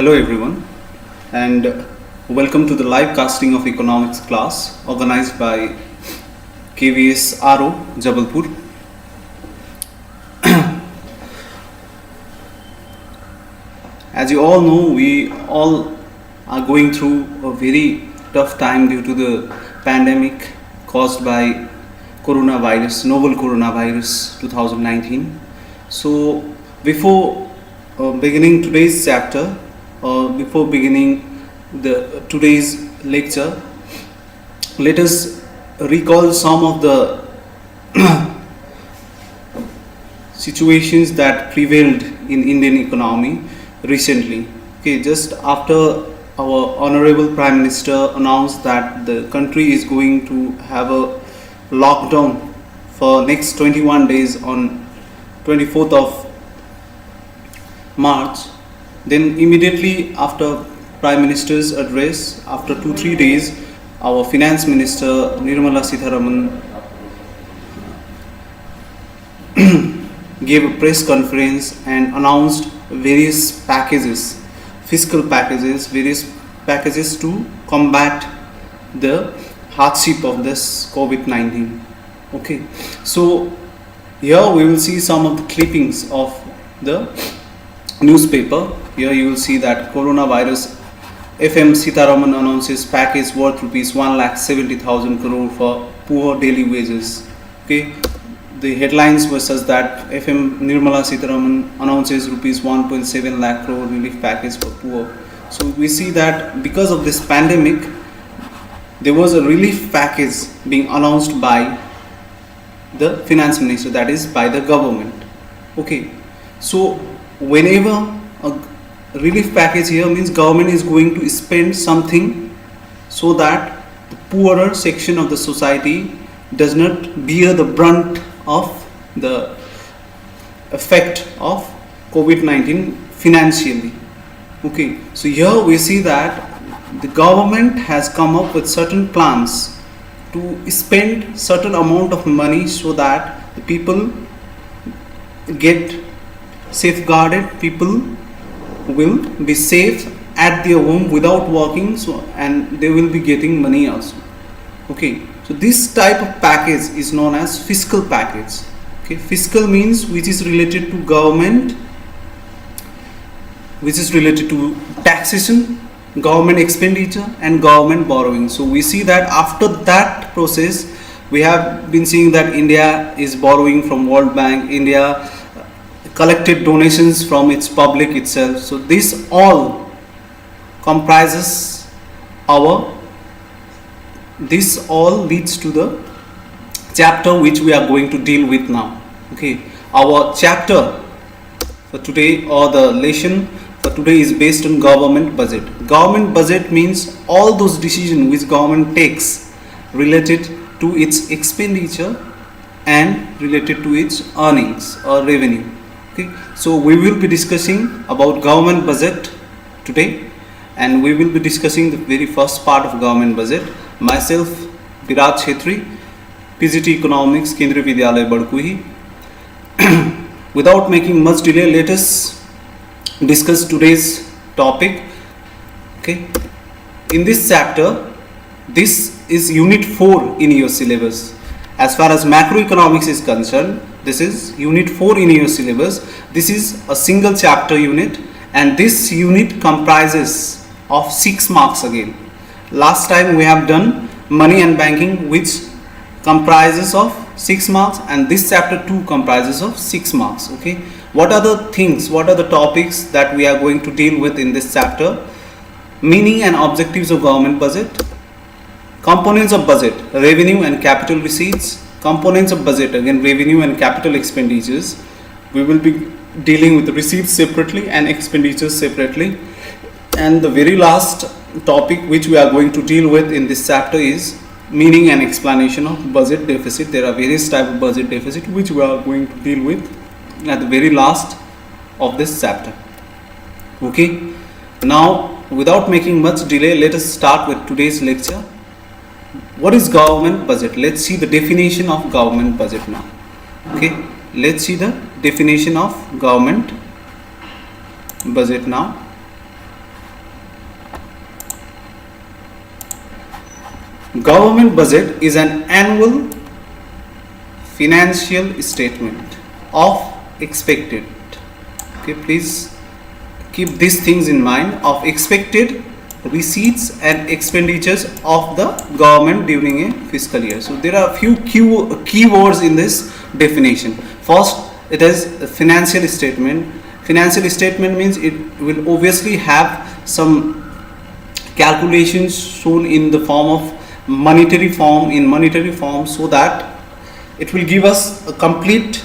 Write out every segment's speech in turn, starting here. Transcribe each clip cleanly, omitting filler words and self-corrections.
Hello everyone, and welcome to the live casting of economics class organized by KVS Jabalpur. As you all know, we all are going through a very tough time due to the pandemic caused by novel coronavirus 2019. So before beginning today's chapter, before beginning the today's lecture, let us recall some of the situations that prevailed in Indian economy recently. Okay, just after our honorable Prime Minister announced that the country is going to have a lockdown for next 21 days on 24th of March, then immediately after Prime Minister's address, after 2-3 days, our Finance Minister Nirmala Sitharaman gave a press conference and announced various packages, fiscal packages, various packages to combat the hardship of this COVID-19. Okay, so here we will see some of the clippings of the newspaper. Here you will see that coronavirus FM Sitharaman announces package worth rupees 1,70,000 crore for poor daily wages. Okay, the headlines were such that FM Nirmala Sitharaman announces rupees 1.7 lakh crore relief package for poor. So we see that because of this pandemic, there was a relief package being announced by the finance minister, that is by the government. Okay, so whenever a relief package here means government is going to spend something so that the poorer section of the society does not bear the brunt of the effect of COVID-19 financially. Okay, so here we see that the government has come up with certain plans to spend certain amount of money so that the people get safeguarded, people will be safe at their home without working, so and they will be getting money also. Okay, so this type of package is known as fiscal package. Okay, fiscal means which is related to government, which is related to taxation, government expenditure and government borrowing. So we see that after that process, we have been seeing that India is borrowing from World Bank, India collected donations from its public itself. So this all comprises this all leads to the chapter which we are going to deal with now. Okay, our chapter for today, or the lesson for today, is based on government budget. Government budget means all those decisions which government takes related to its expenditure and related to its earnings or revenue. Okay, so we will be discussing about government budget today, and we will be discussing the very first part of government budget. Myself, Virat Chhetri, PGT Economics, Kendriya Vidyalaya Barkuhi. Without making much delay, let us discuss today's topic. Okay, in this chapter, this is unit 4 in your syllabus. As far as macroeconomics is concerned, this is unit 4 in your syllabus. This is a single chapter unit, and this unit comprises of 6 marks again. Last time we have done money and banking, which comprises of 6 marks, and this chapter 2 comprises of 6 marks. Okay, what are the things, what are the topics that we are going to deal with in this chapter? Meaning and objectives of government budget, components of budget, revenue and capital receipts, components of budget, again revenue and capital expenditures. We will be dealing with receipts separately and expenditures separately. And the very last topic which we are going to deal with in this chapter is meaning and explanation of budget deficit. There are various types of budget deficit which we are going to deal with at the very last of this chapter. Okay, now without making much delay, let us start with today's lecture. What is government budget? Let's see the definition of government budget now. Okay, let's see the definition of government budget now. Government budget is an annual financial statement of expected, okay, please keep these things in mind, of expected receipts and expenditures of the government during a fiscal year. So there are a few key words in this definition. First, it is a financial statement. Financial statement means it will obviously have some calculations shown in the form of monetary form, so that it will give us a complete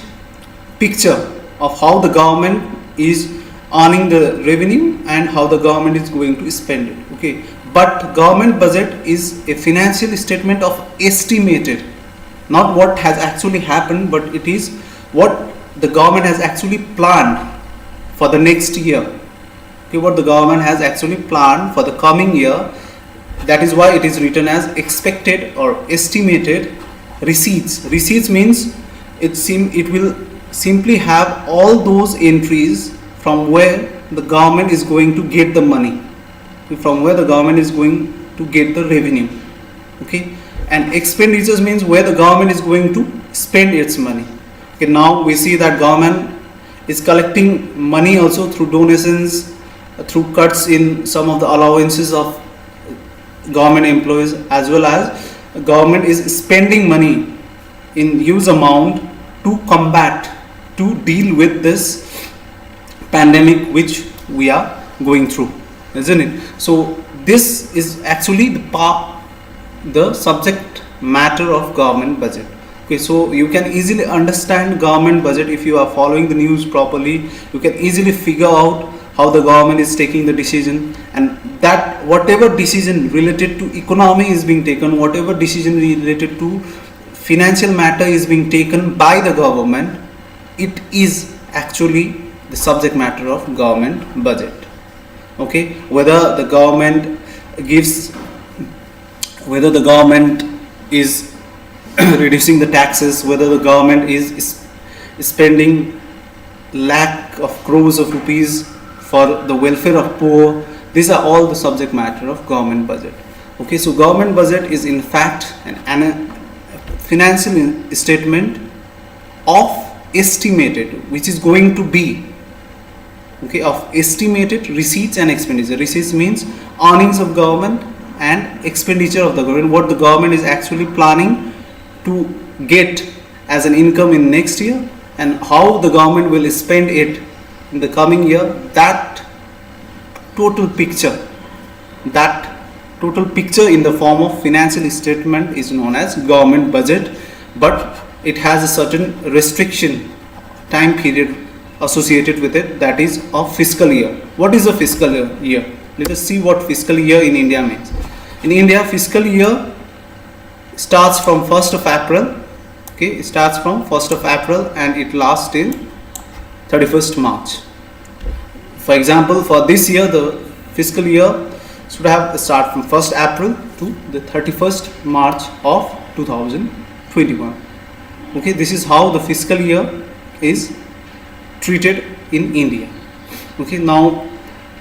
picture of how the government is earning the revenue and how the government is going to spend it. Okay, but government budget is a financial statement of estimated, not what has actually happened, but it is what the government has actually planned for the next year. Okay, what the government has actually planned for the coming year. That is why it is written as expected or estimated receipts. Receipts means it will simply have all those entries from where the government is going to get the money, from where the government is going to get the revenue. Okay, and expenditures means where the government is going to spend its money. Okay, now we see that government is collecting money also through donations, through cuts in some of the allowances of government employees, as well as government is spending money in huge amount to combat, to deal with this pandemic which we are going through, isn't it? So this is actually the subject matter of government budget. Okay, so you can easily understand government budget if you are following the news properly. You can easily figure out how the government is taking the decision, and that whatever decision related to economy is being taken, whatever decision related to financial matter is being taken by the government, it is actually the subject matter of government budget. Okay, whether the government is reducing the taxes, whether the government is spending lakh of crores of rupees for the welfare of poor, these are all the subject matter of government budget. Okay, so government budget is in fact an financial statement of estimated, which is going to be, okay, of estimated receipts and expenditure. Receipts means earnings of government, and expenditure of the government, what the government is actually planning to get as an income in next year, and how the government will spend it in the coming year. That total picture in the form of financial statement is known as government budget, but it has a certain restriction time period associated with it, that is of fiscal year. What is a fiscal year? Let us see what fiscal year in India means. In India, fiscal year starts from 1st of April. Okay, it starts from 1st of April and it lasts till 31st March. For example, for this year, the fiscal year should have start from 1st April to the 31st March of 2021. Okay, this is how the fiscal year is treated in India. Okay, now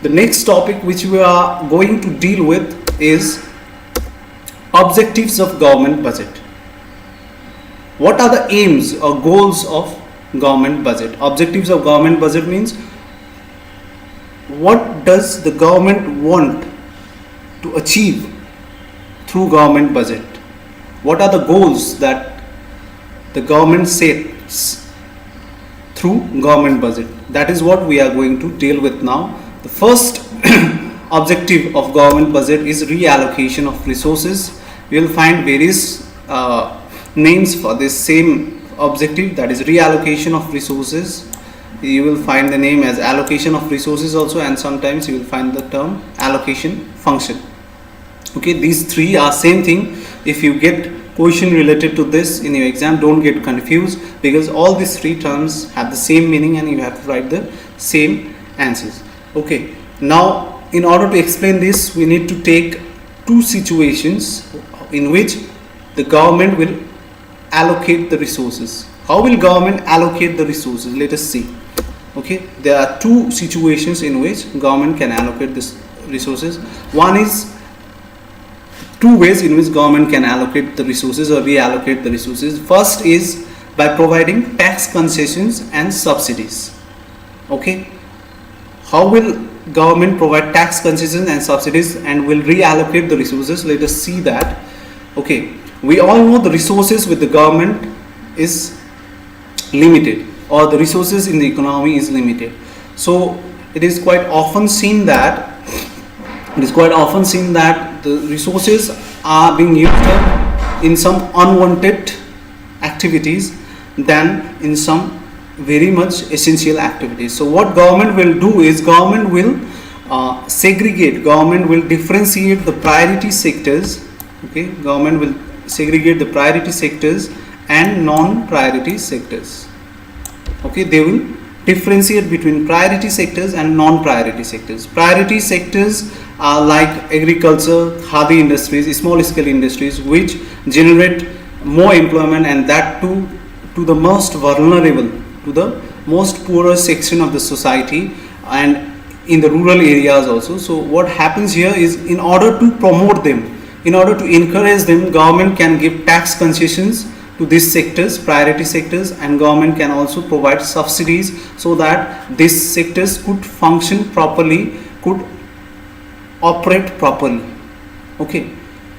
the next topic which we are going to deal with is objectives of government budget. What are the aims or goals of government budget? Objectives of government budget means what does the government want to achieve through government budget? What are the goals that the government sets through government budget? That is what we are going to deal with now. The first objective of government budget is reallocation of resources. You will find various names for this same objective, that is reallocation of resources. You will find the name as allocation of resources also, and sometimes you will find the term allocation function. Okay, these three are same thing. If you get question related to this in your exam, don't get confused, because all these three terms have the same meaning and you have to write the same answers. Okay, now in order to explain this, we need to take two situations in which the government will allocate the resources. How will government allocate the resources? Let us see. Okay, there are two situations in which government can allocate this resources. One is two ways in which government can allocate the resources or reallocate the resources. First is by providing tax concessions and subsidies. Okay, how will government provide tax concessions and subsidies and will reallocate the resources? Let us see that. Okay, we all know the resources with the government is limited, or the resources in the economy is limited. So it is quite often seen that the resources are being used up in some unwanted activities than in some very much essential activities. So what government will do is government will differentiate the priority sectors. Okay, government will segregate the priority sectors and non-priority sectors. Okay, they will differentiate between priority sectors and non-priority sectors. Priority sectors are like agriculture, khadi industries, small scale industries, which generate more employment, and that too to the most vulnerable, to the most poorer section of the society and in the rural areas also. So what happens here is, in order to promote them, in order to encourage them, government can give tax concessions to these sectors, priority sectors, and government can also provide subsidies so that these sectors could function properly, could operate properly. Okay,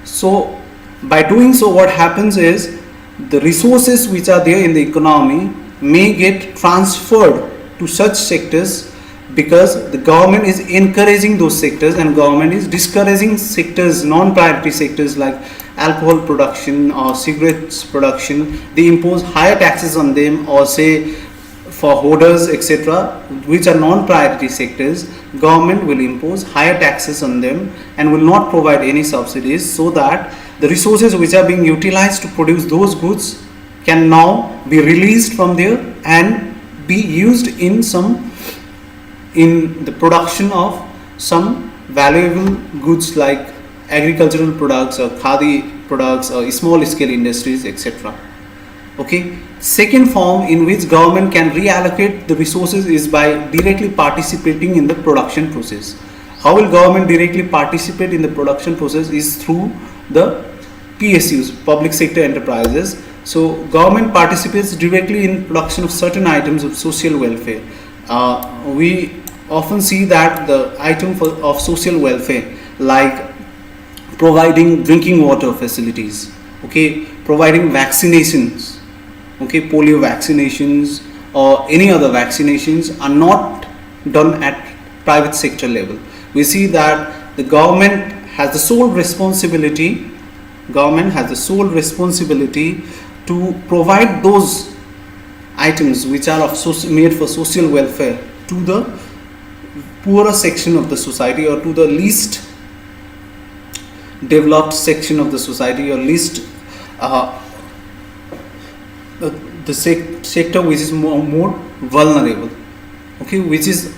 so by doing so, what happens is the resources which are there in the economy may get transferred to such sectors, because the government is encouraging those sectors and government is discouraging sectors, non-priority sectors like alcohol production or cigarettes production. They impose higher taxes on them, or say for hoarders, etc., which are non-priority sectors, government will impose higher taxes on them and will not provide any subsidies, so that the resources which are being utilized to produce those goods can now be released from there and be used in the production of some valuable goods like agricultural products or khadi products or small scale industries, etc. Okay, second form in which government can reallocate the resources is by directly participating in the production process. How will government directly participate in the production process? Is through the PSUs, public sector enterprises. So government participates directly in production of certain items of social welfare. We often see that the item of social welfare, like providing drinking water facilities, okay, providing vaccinations, okay, polio vaccinations or any other vaccinations, are not done at private sector level. We see that the government has the sole responsibility to provide those items which are made for social welfare to the poorer section of the society, or to the least developed section of the society, or least the sector which is more vulnerable, okay, which is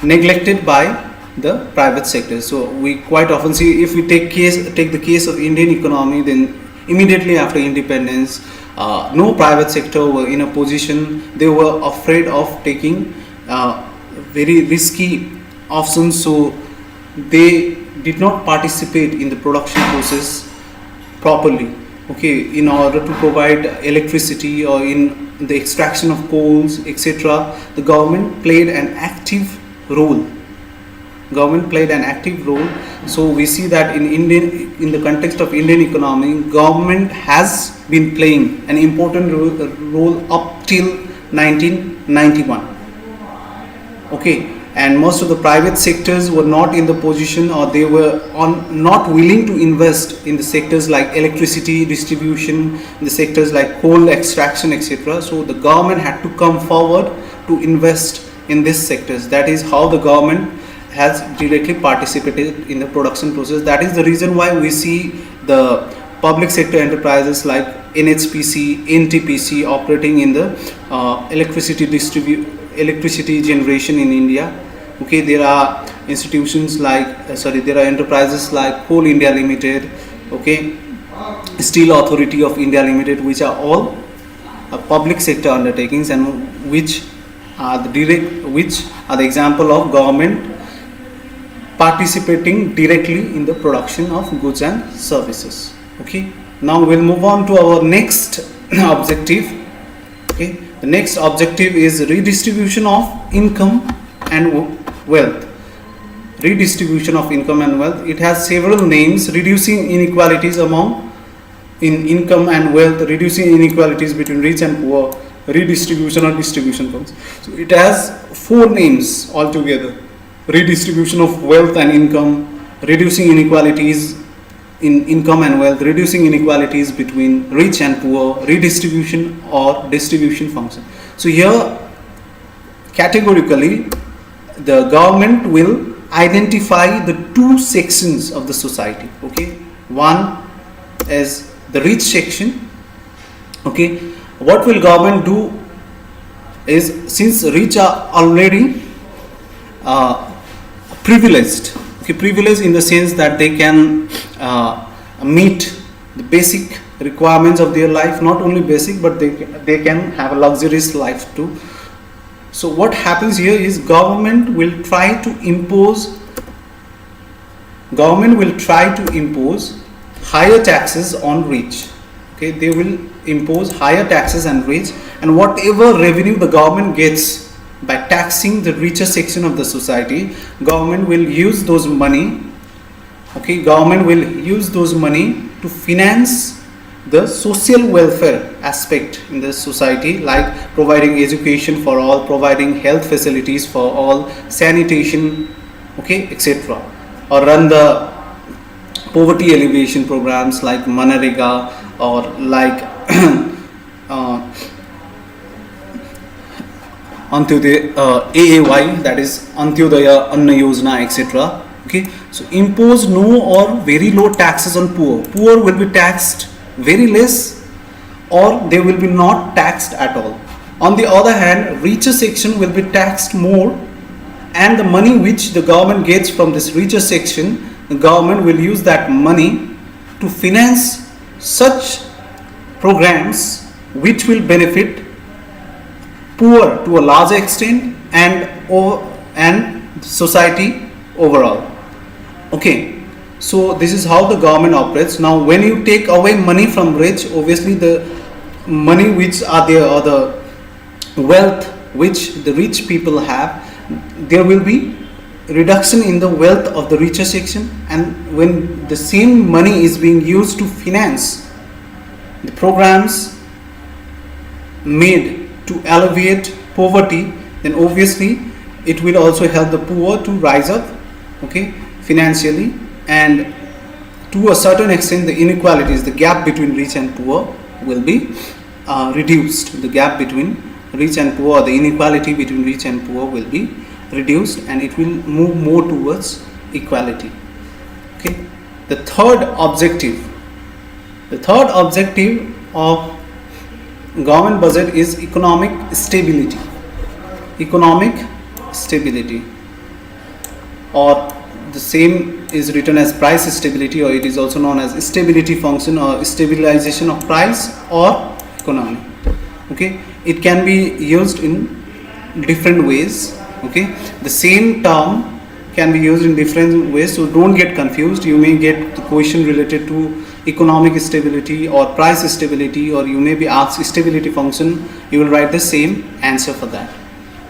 neglected by the private sector. So we quite often see, if we take the case of Indian economy, then immediately after independence, no private sector were in a position, they were afraid of taking very risky options, so they did not participate in the production process properly, okay, in order to provide electricity or in the extraction of coals, etc. The government played an active role. So we see that in the context of Indian economy, government has been playing an important role up till 1991. Okay, and most of the private sectors were not in the position, or they were not willing to invest in the sectors like electricity distribution, in the sectors like coal extraction, etc. So the government had to come forward to invest in these sectors. That is how the government has directly participated in the production process. That is the reason why we see the public sector enterprises like NHPC, NTPC operating in the electricity generation in India. Okay, there are institutions like there are enterprises like Coal India Limited, okay, Steel Authority of India Limited, which are all public sector undertakings, and which are the example of government participating directly in the production of goods and services. Okay, now we'll move on to our next objective. Okay, the next objective is redistribution of income and wealth. Redistribution of income and wealth. It has several names: reducing inequalities in income and wealth, reducing inequalities between rich and poor, redistribution or distribution funds. So it has 4 names altogether: redistribution of wealth and income, reducing inequalities in income and wealth, reducing inequalities between rich and poor, redistribution or distribution function. So here categorically the government will identify the 2 sections of the society. Okay, one is the rich section. Okay, what will government do is, since rich are already privileged, okay, privileged in the sense that they can meet the basic requirements of their life, not only basic but they can have a luxurious life too. So what happens here is government will try to impose higher taxes on rich. Okay, they will impose higher taxes on rich, and whatever revenue the government gets by taxing the richer section of the society, government will use those money. Okay, government will use those money to finance the social welfare aspect in the society, like providing education for all, providing health facilities for all, sanitation, okay, etc., or run the poverty alleviation programs like Manarega or like AAY, that is Antyodaya Anna Yojana, etc. Okay, so impose no or very low taxes on poor. Poor will be taxed very less, or they will be not taxed at all. On the other hand, richer section will be taxed more, and the money which the government gets from this richer section, the government will use that money to finance such programs which will benefit poor to a larger extent and society overall. Okay, so this is how the government operates. Now when you take away money from rich, obviously the money which are there, or the wealth which the rich people have, there will be reduction in the wealth of the richer section, and when the same money is being used to finance the programs made to alleviate poverty, then obviously it will also help the poor to rise up, okay, financially, and to a certain extent the inequalities, the gap between rich and poor will be reduced. The gap between rich and poor, the inequality between rich and poor will be reduced, and it will move more towards equality. Okay, the third objective of government budget is economic stability, or the same is written as price stability, or it is also known as stability function or stabilization of price or economy. Okay, it can be used in different ways. Okay, the same term can be used in different ways, so don't get confused. You may get the question related to economic stability or price stability, or you may be asked stability function, you will write the same answer for that.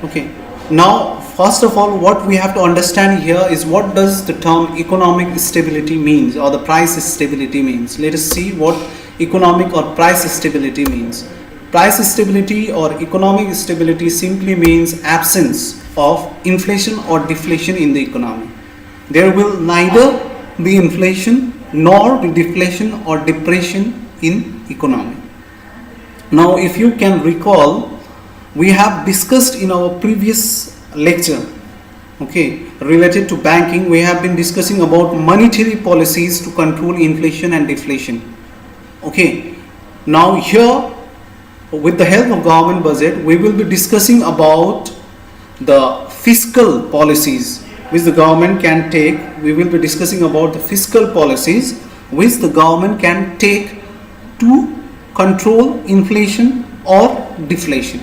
Okay, now first of all, what we have to understand here is, what does the term economic stability means, or the price stability means. Let us see what economic or price stability means. Price stability or economic stability simply means absence of inflation or deflation in the economy. There will neither be inflation nor be deflation or depression in economy. Now if you can recall, we have discussed in our previous lecture, okay, related to banking, we have been discussing about monetary policies to control inflation and deflation. Okay, now here with the help of government budget, we will be discussing about the fiscal policies which the government can take. We will be discussing about the fiscal policies which the government can take to control inflation or deflation.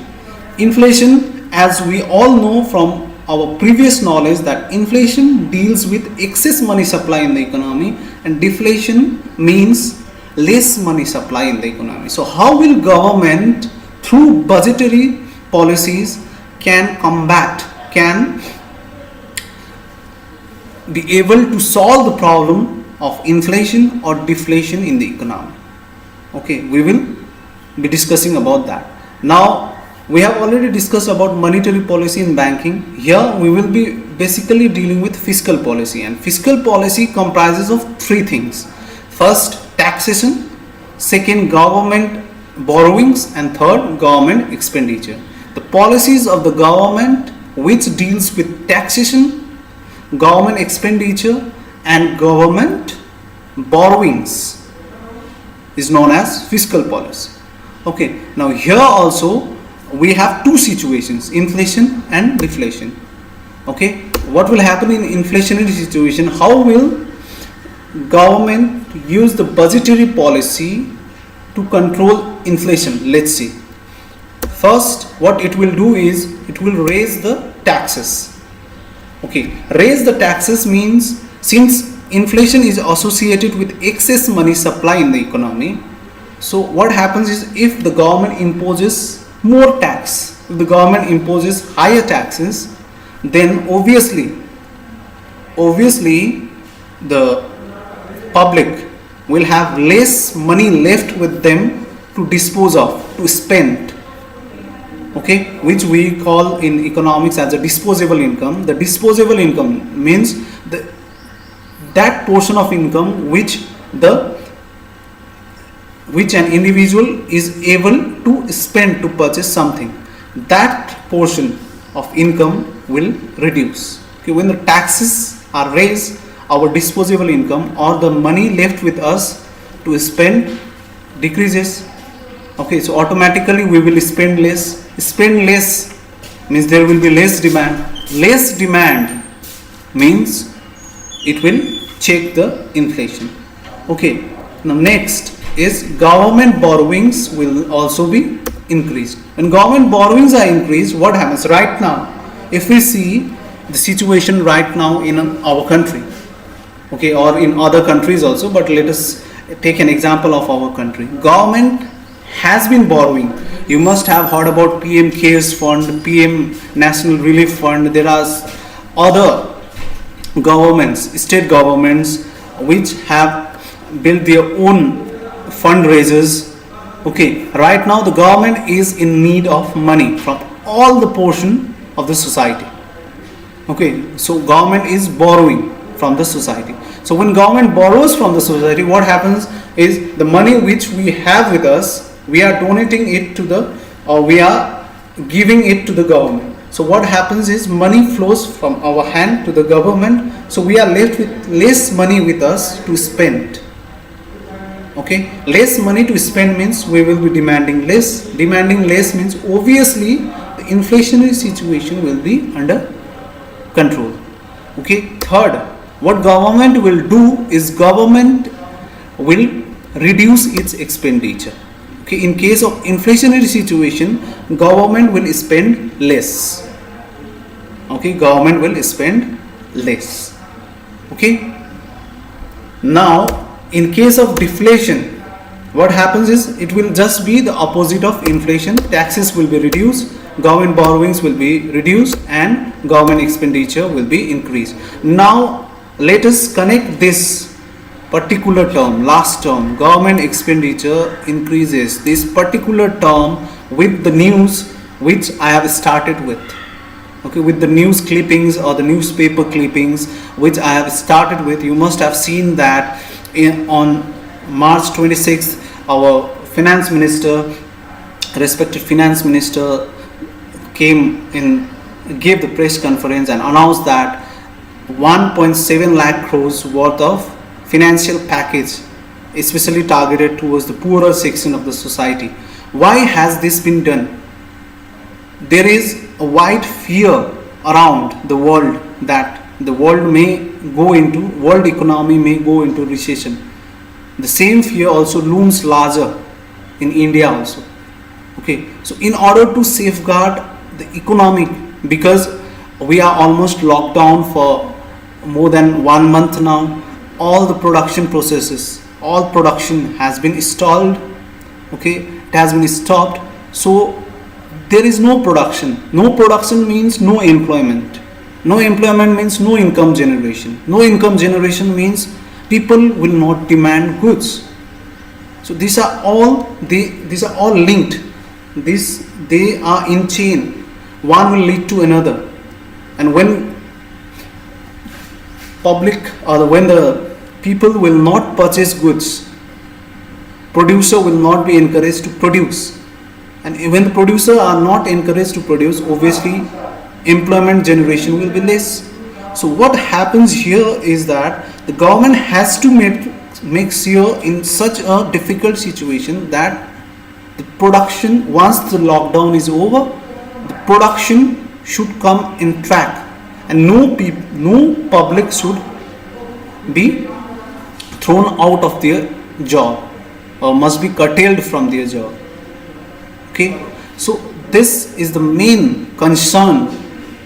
Inflation, as we all know from our previous knowledge that inflation deals with excess money supply in the economy and deflation means less money supply in the economy. So how will government through budgetary policies can be able to solve the problem of inflation or deflation in the economy? Okay, we will be discussing about that. Now, we have already discussed about monetary policy in banking. Here we will be basically dealing with fiscal policy, and fiscal policy comprises of three things. First, taxation, second, government borrowings, and third, government expenditure. The policies of the government which deals with taxation, government expenditure and government borrowings is known as fiscal policy. Okay, now here also we have two situations, inflation and deflation. Okay, what will happen in inflationary situation? How will government use the budgetary policy to control inflation? Let's see. First, what it will do is it will raise the taxes. Okay, raise the taxes means since inflation is associated with excess money supply in the economy, so what happens is if the government imposes more tax, if the government imposes higher taxes, then obviously the public will have less money left with them to dispose of, to spend. Okay, which we call in economics as a disposable income. The disposable income means that portion of income which an individual is able to spend to purchase something. That portion of income will reduce. Okay, when the taxes are raised, our disposable income or the money left with us to spend decreases. Okay, so automatically we will spend less. Spend less means there will be less demand. Less demand means it will check the inflation. Okay, now next is government borrowings will also be increased. When government borrowings are increased, what happens right now? If we see the situation right now in our country, okay, or in other countries also, but let us take an example of our country. Government has been borrowing. You must have heard about PM CARES Fund, PM National Relief Fund. There are other governments, state governments, which have built their own fundraisers. Okay, right now the government is in need of money from all the portion of the society. Okay, so government is borrowing from the society. So when government borrows from the society, what happens is the money which we have with us, we are donating it to we are giving it to the government. So what happens is money flows from our hand to the government, so we are left with less money with us to spend. Okay, less money to spend means we will be demanding less. Demanding less means obviously the inflationary situation will be under control. Okay, third, what government will do is government will reduce its expenditure. Okay, in case of inflationary situation, government will spend less. Okay, government will spend less. Okay, now in case of deflation, what happens is it will just be the opposite of inflation. Taxes will be reduced, government borrowings will be reduced, and government expenditure will be increased. Now let us connect this particular term, last term, government expenditure increases, this particular term with the news which I have started with. Okay, with the news clippings or the newspaper clippings which I have started with. You must have seen that on March 26th, our finance minister, respected finance minister, came in, gave the press conference and announced that 1.7 lakh crores worth of financial package especially targeted towards the poorer section of the society. Why has this been done? There is a wide fear around the world that the world economy may go into recession. The same fear also looms larger in India also. Okay, so in order to safeguard the economic, because we are almost locked down for more than 1 month now. All the production processes, all production has been stalled. Okay, it has been stopped. So there is no production. No production means no employment. No employment means no income generation. No income generation means people will not demand goods. So these are all linked. They are in chain. One will lead to another. And when when the people will not purchase goods, producer will not be encouraged to produce. And when the producer are not encouraged to produce, obviously employment generation will be less. So what happens here is that the government has to make sure in such a difficult situation that the production, once the lockdown is over, the production should come in track, and no public should be thrown out of their job or must be curtailed from their job. Okay, so this is the main concern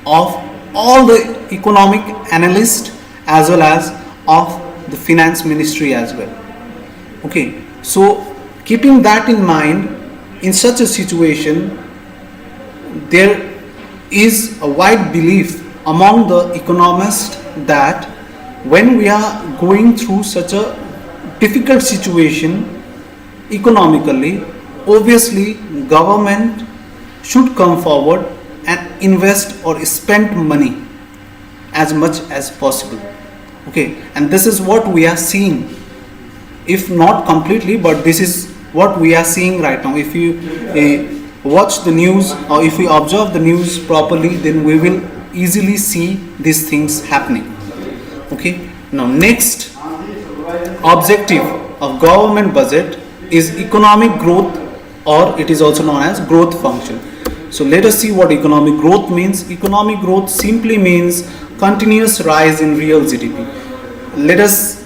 of all the economic analysts as well as of the finance ministry as well. Okay, so keeping that in mind, in such a situation, there is a wide belief among the economists that when we are going through such a difficult situation economically, obviously government should come forward and invest or spend money as much as possible. Okay, and this is what we are seeing, if not completely, but this is what we are seeing right now. If you watch the news or if we observe the news properly, then we will easily see these things happening. Okay, now next objective of government budget is economic growth, or it is also known as growth function. So let us see what economic growth means. Economic growth simply means continuous rise in real GDP. Let us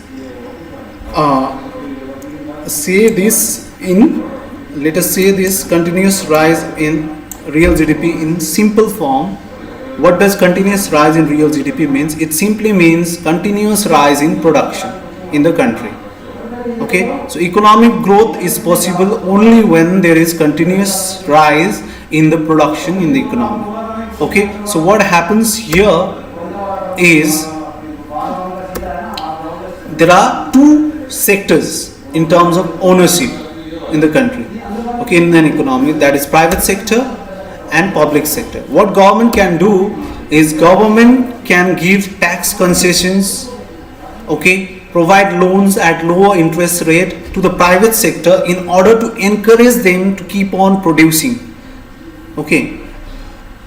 say this continuous rise in real GDP in simple form. What does continuous rise in real GDP means? It simply means continuous rise in production in the country. Okay, so economic growth is possible only when there is continuous rise in the production in the economy. Okay, so what happens here is there are two sectors in terms of ownership in the country. Okay, in an economy, that is private sector and public sector. What government can do is government can give tax concessions, okay, provide loans at lower interest rate to the private sector in order to encourage them to keep on producing. Okay,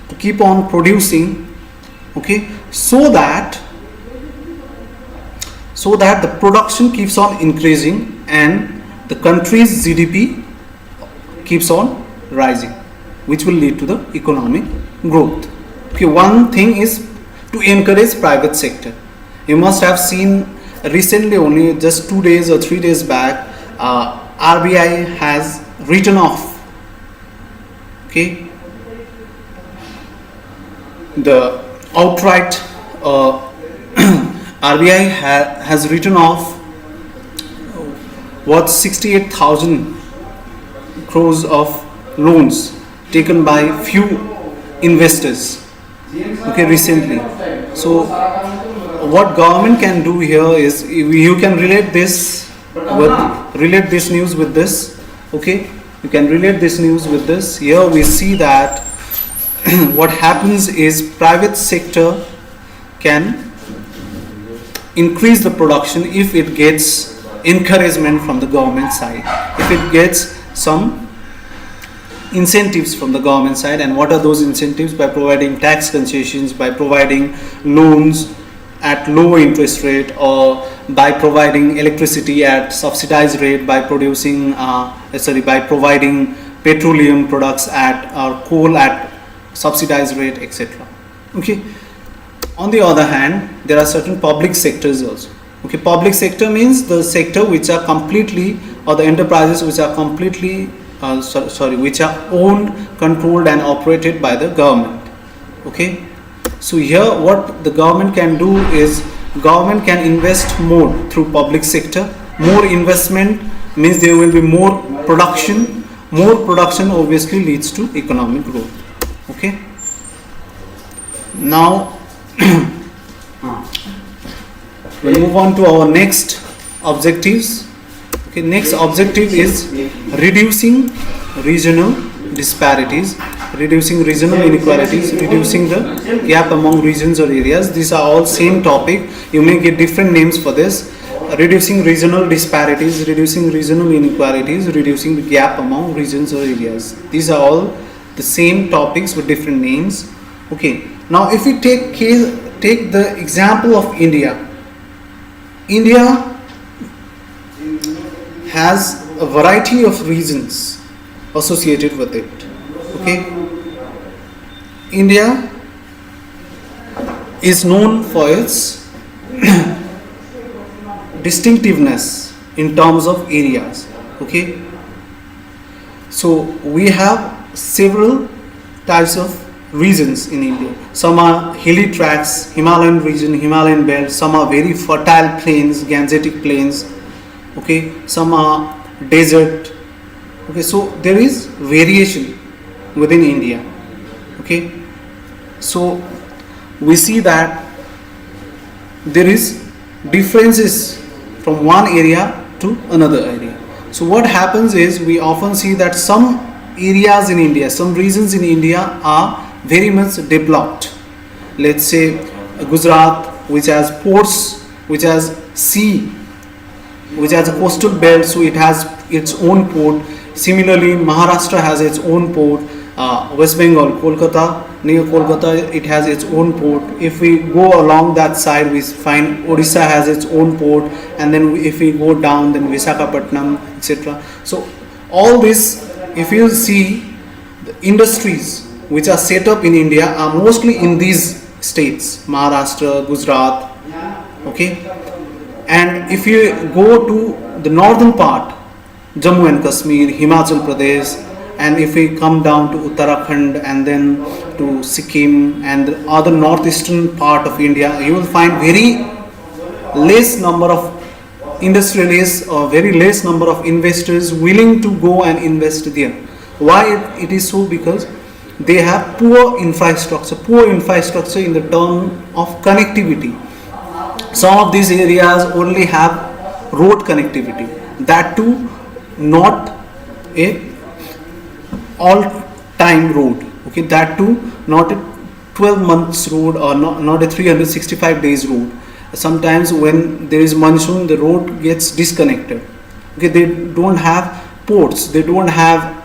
to keep on producing, okay, so that the production keeps on increasing and the country's GDP keeps on rising, which will lead to the economic growth. Okay, one thing is to encourage private sector. You must have seen recently, only just 2 days or 3 days back, RBI has written off, okay, the outright RBI has written off what 68,000 crores of loans taken by few investors, okay, recently. So what government can do here is, you can relate this news with this. Okay, you can relate this news with this. Here we see that what happens is private sector can increase the production if it gets encouragement from the government side, if it gets some incentives from the government side. And what are those incentives? By providing tax concessions, by providing loans at low interest rate, or by providing electricity at subsidized rate, by providing petroleum products or coal at subsidized rate, etc. Okay. On the other hand, there are certain public sectors also. Okay, public sector means the sector which are completely, or the enterprises which are completely which are owned, controlled and operated by the government. Okay, So here what the government can do is, government can invest more through public sector. More investment means there will be more production. More production obviously leads to economic growth. Okay. Now we'll move on to our next objectives. Okay, next objective is reducing regional disparities, reducing regional inequalities, reducing the gap among regions or areas. These are all same topic. You may get different names for this. Reducing regional disparities, reducing regional inequalities, reducing the gap among regions or areas. These are all the same topics with different names. Okay. Now, if we take the example of India. India has a variety of regions associated with it. Okay. India is known for its distinctiveness in terms of areas. Okay. So we have several types of regions in India. Some are hilly tracts, Himalayan region, Himalayan belt. Some are very fertile plains, Gangetic plains. Okay, some are desert. Okay, so there is variation within India. Okay, so we see that there is differences from one area to another area. So what happens is, we often see that some areas in India, some regions in India are very much developed. Let's say Gujarat, which has ports, which has sea, which has a coastal belt, so it has its own port. Similarly, Maharashtra has its own port. West Bengal, Kolkata, near Kolkata, it has its own port. If we go along that side, we find Odisha has its own port, and then if we go down, then Visakhapatnam, etc. So all this, if you see, the industries which are set up in India are mostly in these states, Maharashtra, Gujarat. Okay. And if you go to the northern part, Jammu and Kashmir, Himachal Pradesh, and if we come down to Uttarakhand and then to Sikkim and the other northeastern part of India, you will find very less number of industrialists or very less number of investors willing to go and invest there. Why it is so? Because they have poor infrastructure in the term of connectivity. Some of these areas only have road connectivity, that too not a all-time road. Okay, that too not a 12 months road or not a 365 days road. Sometimes when there is monsoon, the road gets disconnected. Okay, they don't have ports, they don't have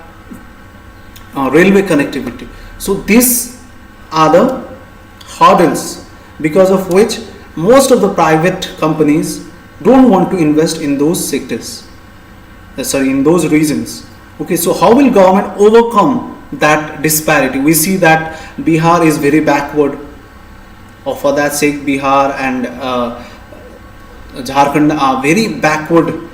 railway connectivity. So these are the hurdles because of which most of the private companies don't want to invest in those sectors, in those regions. Okay, so how will government overcome that disparity? We see that Bihar is very backward, or for that sake Bihar and Jharkhand are very backward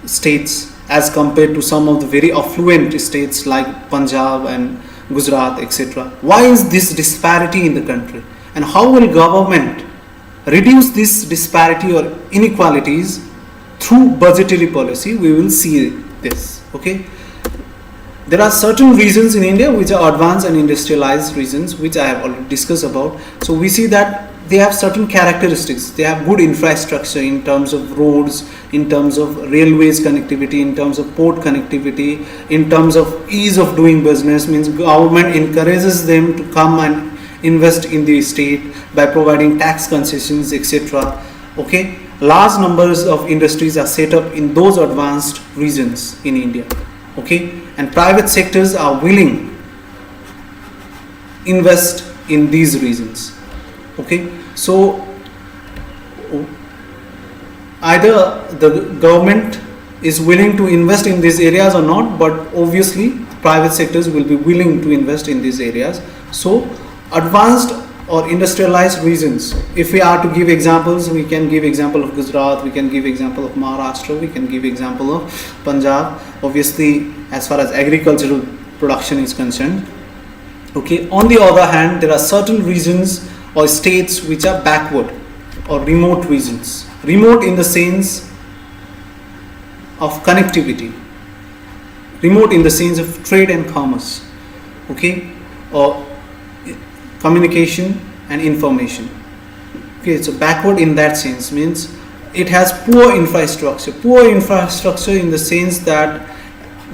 states as compared to some of the very affluent states like Punjab and Gujarat, etc. Why is this disparity in the country? And how will government reduce this disparity or inequalities through budgetary policy? We will see this. Okay. There are certain regions in India which are advanced and industrialized regions, which I have already discussed about. So we see that they have certain characteristics. They have good infrastructure in terms of roads, in terms of railways connectivity, in terms of port connectivity, in terms of ease of doing business. Means government encourages them to come and invest in the state by providing tax concessions, etc. Okay, large numbers of industries are set up in those advanced regions in India. Okay, and private sectors are willing invest in these regions. Okay, so either the government is willing to invest in these areas or not, but obviously private sectors will be willing to invest in these areas. So advanced or industrialized regions, if we are to give examples, we can give example of Gujarat, we can give example of Maharashtra, we can give example of Punjab, obviously as far as agricultural production is concerned. Okay, on the other hand, there are certain regions or states which are backward or remote regions. Remote in the sense of connectivity, remote in the sense of trade and commerce, okay, or communication and information. Okay, so backward in that sense means it has poor infrastructure. Poor infrastructure in the sense that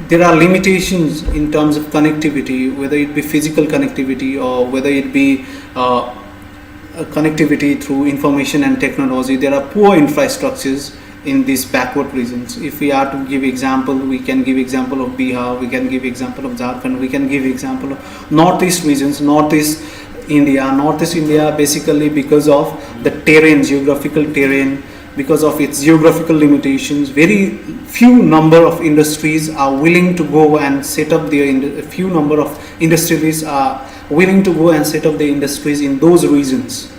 there are limitations in terms of connectivity, whether it be physical connectivity or whether it be connectivity through information and technology. There are poor infrastructures in these backward regions. If we are to give example, we can give example of Bihar, we can give example of Jharkhand, we can give example of northeast regions, northeast India basically because of the terrain, geographical terrain, because of its geographical limitations. Very few number of industries are willing to go and set up their few number of industries are willing to go and set up the industries in those regions.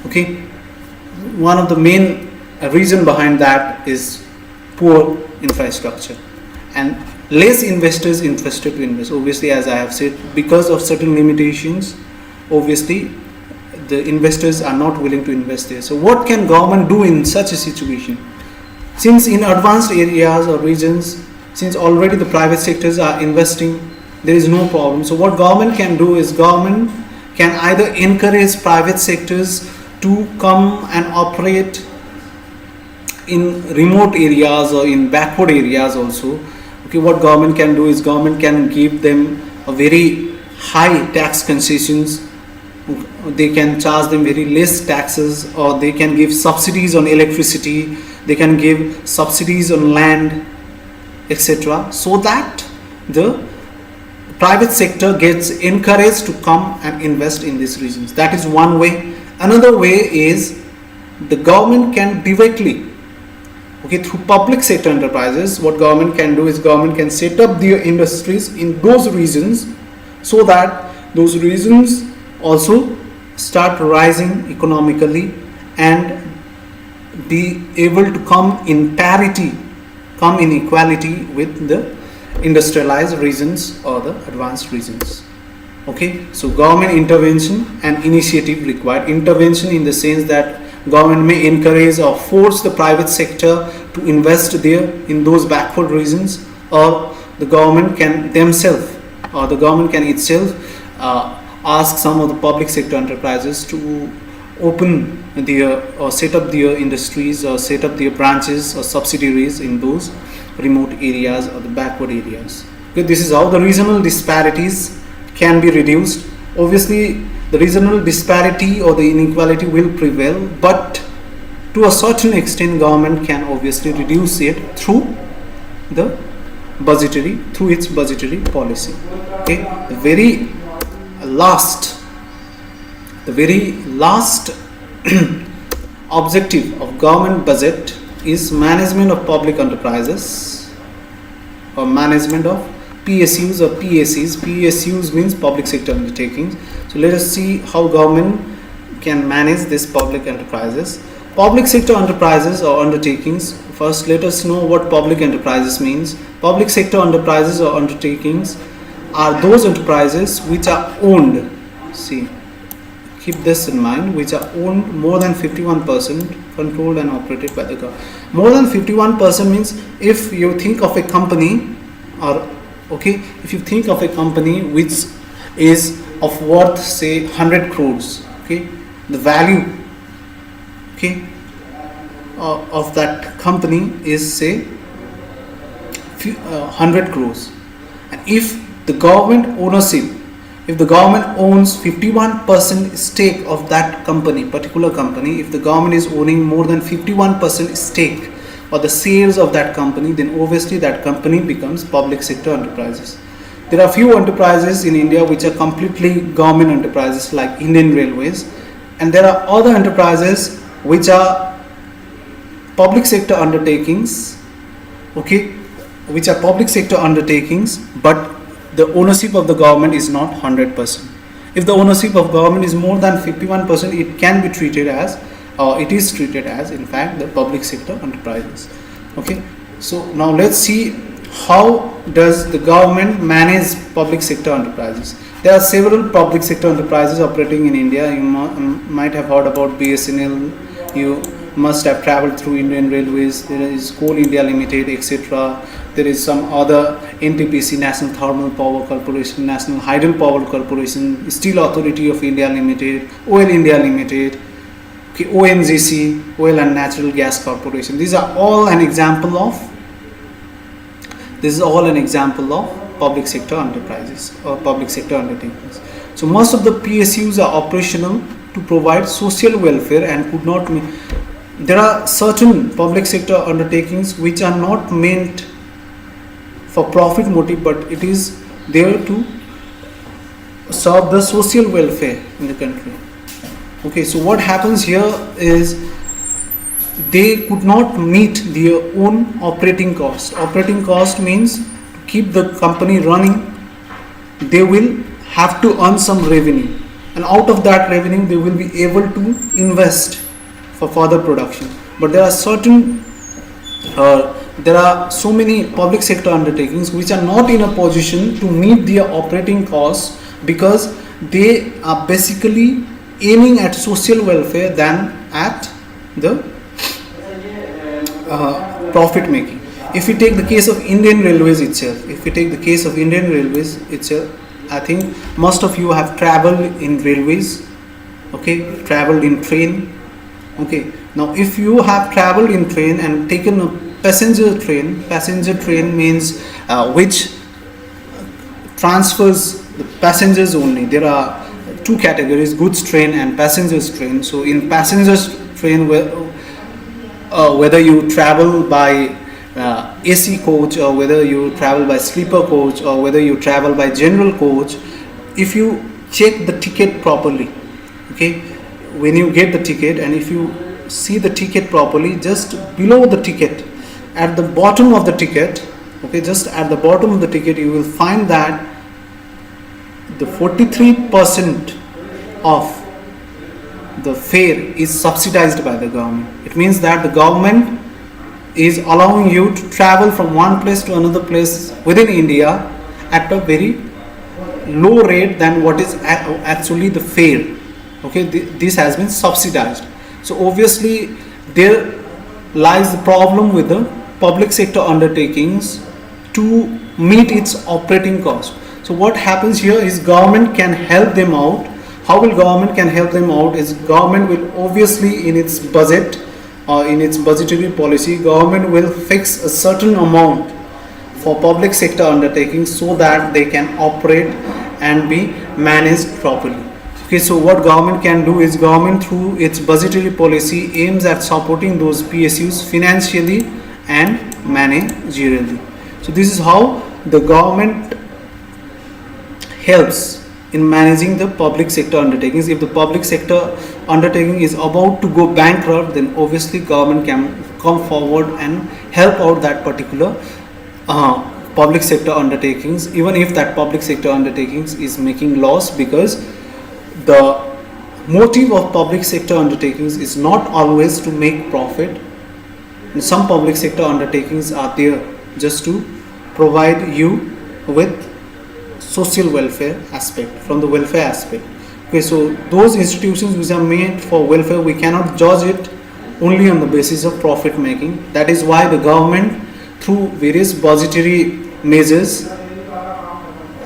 Okay, one of the main reason behind that is poor infrastructure and less investors interested to invest. Obviously, as I have said, because of certain limitations, obviously the investors are not willing to invest there. So what can government do in such a situation? Since in advanced areas or regions, since already the private sectors are investing, there is no problem. So what government can do is government can either encourage private sectors to come and operate in remote areas or in backward areas also. Okay, what government can do is government can give them a very high tax concessions. They can charge them very less taxes, or they can give subsidies on electricity, they can give subsidies on land, etc., so that the private sector gets encouraged to come and invest in these regions. That is one way. Another way is the government can directly, okay, through public sector enterprises, what government can do is government can set up their industries in those regions so that those regions also start rising economically and be able to come in parity, come in equality with the industrialized regions or the advanced regions. Okay, so government intervention and initiative required. Intervention in the sense that government may encourage or force the private sector to invest there in those backward regions, or the government can themselves or the government can itself ask some of the public sector enterprises to open their or set up their industries or set up their branches or subsidiaries in those remote areas or the backward areas. Okay, this is how the regional disparities can be reduced. Obviously, the regional disparity or the inequality will prevail, but to a certain extent government can obviously reduce it through the through its budgetary policy. Okay, the very last objective of government budget is management of public enterprises or management of PSUs or PSEs. PSUs means public sector undertakings. So let us see how government can manage this public enterprises. Public sector enterprises or undertakings. First, let us know what public enterprises means. Public sector enterprises or undertakings are those enterprises which are owned, see, keep this in mind, which are owned more than 51%, controlled and operated by the government. More than 51% means if you think of a company, or okay, if you think of a company which is of worth say 100 crores, okay, the value, okay, of that company is say 100 crores, and if the government ownership, if the government owns 51% stake of that company, particular company, if the government is owning more than 51% stake or the shares of that company, then obviously that company becomes public sector enterprises. There are few enterprises in India which are completely government enterprises like Indian Railways, and there are other enterprises which are public sector undertakings, okay, which are public sector undertakings, but the ownership of the government is not 100%. If the ownership of government is more than 51%, it can be treated as, or it is treated as, in fact, the public sector enterprises. Okay, so now let's see how does the government manage public sector enterprises. There are several public sector enterprises operating in India. You might have heard about BSNL. You must have traveled through Indian Railways. There is Coal India Limited, etc. There is some other NTPC, National Thermal Power Corporation, National Hydel Power Corporation, Steel Authority of India Limited, Oil India Limited, okay, ONGC, Oil and Natural Gas Corporation. These are all an example of. This is all an example of public sector enterprises or public sector undertakings. So most of the PSUs are operational to provide social welfare and could not. There are certain public sector undertakings which are not meant for profit motive, but it is there to serve the social welfare in the country. Okay, so what happens here is they could not meet their own operating cost. Operating cost means to keep the company running, they will have to earn some revenue, and out of that revenue they will be able to invest for further production. But there are so many public sector undertakings which are not in a position to meet their operating costs because they are basically aiming at social welfare than at the profit making. If we take the case of Indian Railways itself, I think most of you have traveled in railways, okay, traveled in train, okay. Now if you have traveled in train and taken a passenger train means which transfers the passengers only. There are two categories, goods train and passengers train. So in passengers train, whether you travel by AC coach or whether you travel by sleeper coach or whether you travel by general coach, if you check the ticket properly, okay, when you get the ticket and if you see the ticket properly, just below the ticket, at the bottom of the ticket, okay, just at the bottom of the ticket you will find that the 43% of the fare is subsidized by the government. It means that the government is allowing you to travel from one place to another place within India at a very low rate than what is actually the fare. Okay, this has been subsidized. So obviously there lies the problem with the public sector undertakings to meet its operating cost. So what happens here is government can help them out. How will government can help them out is government will obviously in its budget or in its budgetary policy, government will fix a certain amount for public sector undertakings so that they can operate and be managed properly. Okay, so what government can do is government through its budgetary policy aims at supporting those PSUs financially and managerially. So this is how the government helps in managing the public sector undertakings. If the public sector undertaking is about to go bankrupt, then obviously government can come forward and help out that particular public sector undertakings, even if that public sector undertakings is making loss, because the motive of public sector undertakings is not always to make profit. And some public sector undertakings are there just to provide you with social welfare aspect, from the welfare aspect. Okay, so those institutions which are made for welfare, we cannot judge it only on the basis of profit making. That is why the government through various budgetary measures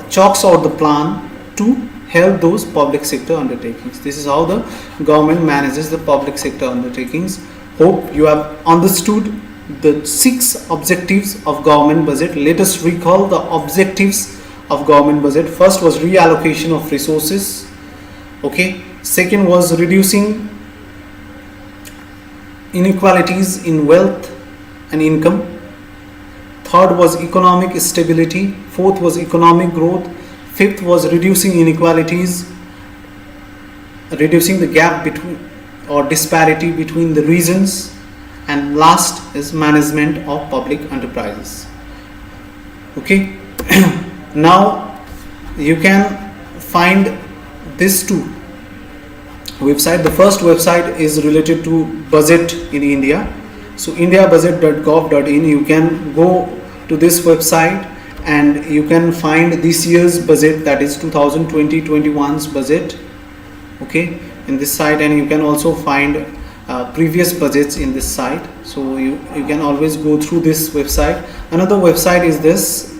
chalks out the plan to help those public sector undertakings. This is how the government manages the public sector undertakings. Hope you have understood the 6 objectives of government budget. Let us recall the objectives of government budget. First was reallocation of resources. Okay. Second was reducing inequalities in wealth and income. Third was economic stability. Fourth was economic growth. Fifth was reducing inequalities, reducing the gap between or disparity between the regions, and last is management of public enterprises. Okay. Now you can find these 2 websites. The first website is related to budget in India. So indiabudget.gov.in, you can go to this website and you can find this year's budget, that is 2020-21's budget, okay, in this site. And you can also find previous budgets in this site, so you can always go through this website. Another website is this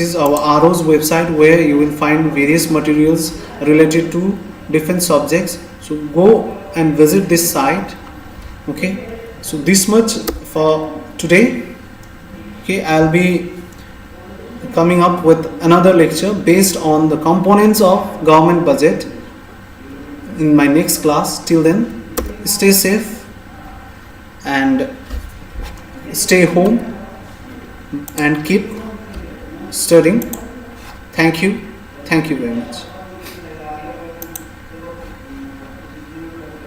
is our RO's website, where you will find various materials related to different subjects. So go and visit this site, okay. So this much for today, okay. I'll be coming up with another lecture based on the components of government budget in my next class. Till then, stay safe and stay home and keep studying. Thank you very much.